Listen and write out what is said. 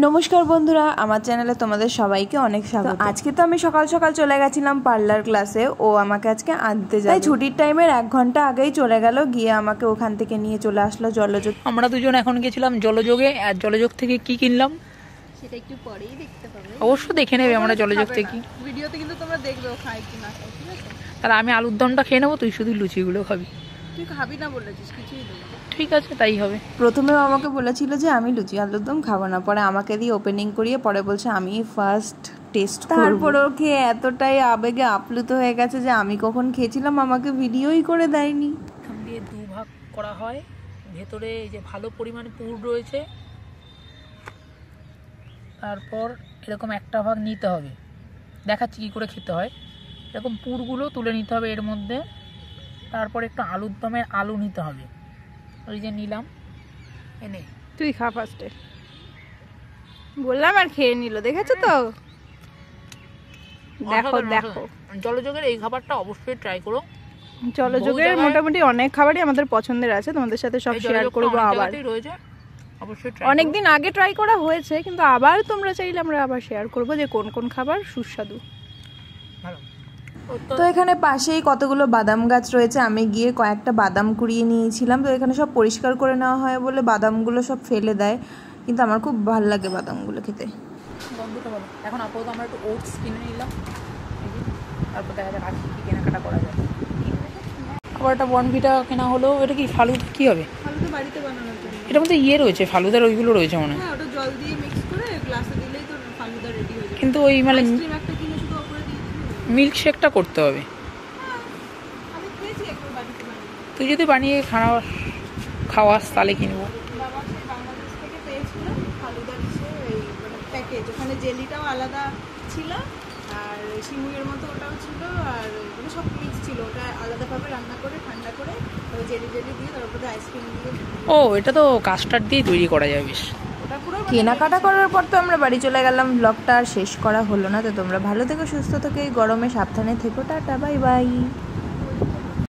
নমস্কার বন্ধুরা, আমার চ্যানেলে তোমাদের সবাইকে অনেক স্বাগত। আজকে তো আমি সকাল সকাল চলে গেছিলাম পার্লার ক্লাসে। ও আমাকে আজকে আনতে যায়, ছুটির টাইমের 1 ঘন্টা আগেই চলে গেল, গিয়ে আমাকে ওখান থেকে নিয়ে চলে আসলো জলযোগ। আমরা দুজন এখন গেছিলাম জলযোগে, আর জলযোগ থেকে কি কিনলাম সেটা একটু পরেই দেখতে পাবে, অবশ্য দেখে নেবে আমরা জলযোগ থেকে। ভিডিওতে কিন্তু তোমরা দেখবে ও খায় কি না খায়, ঠিক আছে? তাহলে আমি আলুর দমটা খেয়ে নেবো, তুই শুধু লুচিগুলো খাবি। তুই খাবি না বলেছিস, কিছুই দেবো। ঠিক আছে, তাই হবে। প্রথমে আমাকে বলেছিল যে আমি লুচি আলুর দম খাবো না, পরে আমাকে দিয়ে ওপেনিং করিয়ে পরে বলছে আমি ফার্স্ট টেস্ট। তারপর ও খেয়ে এতটাই আবেগে আপ্লুত হয়ে গেছে যে আমি কখন খেয়েছিলাম আমাকে ভিডিওই করে দেয়নি। এখান দিয়ে 2 ভাগ করা হয়, ভেতরে এই যে ভালো পরিমাণে পুর রয়েছে, তারপর এরকম একটা ভাগ নিতে হবে, দেখাচ্ছি কী করে খেতে হয়। এরকম পুরগুলো তুলে নিতে হবে এর মধ্যে, তারপর একটু আলুর দমের আলু নিতে হবে, ওই যে নিলাম। এনে তুই খা ফার্স্টে, বললাম আর খেয়ে নিল, দেখেছো তো? দেখো দেখো, জলযোগের এই খাবারটা অবশ্যই ট্রাই করো। জলযোগের মোটামুটি অনেক খাবারই আমাদের পছন্দের আছে, তোমাদের সাথে সব শেয়ার করবো। আবার অনেকদিন আগে ট্রাই করা হয়েছে, কিন্তু আবার তোমরা চাইলে আমরা আবার শেয়ার করবো যে কোন কোন খাবার সুস্বাদু। তো এখানে পাশেই কতগুলো বাদাম গাছ রয়েছে, আমি গিয়ে কয়েকটা বাদাম কুড়িয়ে নিয়েছিলাম। তো এখানে সব পরিষ্কার করে নেওয়া হয় বলে বাদামগুলো সব ফেলে দেয়, কিন্তু আমার খুব ভালো লাগে বাদামগুলো খেতে। এখন আপাতত আমরা একটু ওটস কিনে নিলাম, তারপর দেখা যাক আর কি কেনাকাটা করা যায়। আবার একটা বনভিটা কেনা হলো। এটা কি ফালুদা? কি হবে ফালুদা বাড়িতে বানানোর জন্য? এটার মধ্যে রয়েছে ফালুদার, ওইগুলো রয়েছে মনে হয়। হ্যাঁ, ওটা জল দিয়ে মিক্স করে গ্লাসে দিলেই তো ফালুদা রেডি হয়ে যাবে। কিন্তু ওই মানে আইসক্রিম একটা কিনে শুধু উপরে দিয়ে দিলে মিল্ক শেকটা করতে হবে। আমি খেয়েছি একবার বাড়িতে বানিয়ে। তুই যদি বানিয়ে খাওয়াস তাহলে কিনবো। বাবা সেই বাংলাদেশ থেকে পেয়েছিল ফালুদার এই মানে প্যাকেজ, ওখানে জেলিটাও আলাদা ছিল আর শিমুয়ের মতো ওটাও ছিল, আর মানে সব মিক্স ছিল। ওটা আলাদাভাবে রান্না করে ঠান্ডা করে ওই জেলি দিয়ে তারপরে আইসক্রিম দিয়ে। ও, এটা তো কাস্টার্ড দিয়ে তৈরি করা যায় বেশ। ওটা পুরো কেনাকাটা করার পর তো আমরা বাড়ি চলে গেলাম, ব্লগটা আর শেষ করা হলো না। তো তোমরা ভালো থেকো, সুস্থ থেকো, এই গরমে সাবধানে থেকো, টাটা বাই বাই।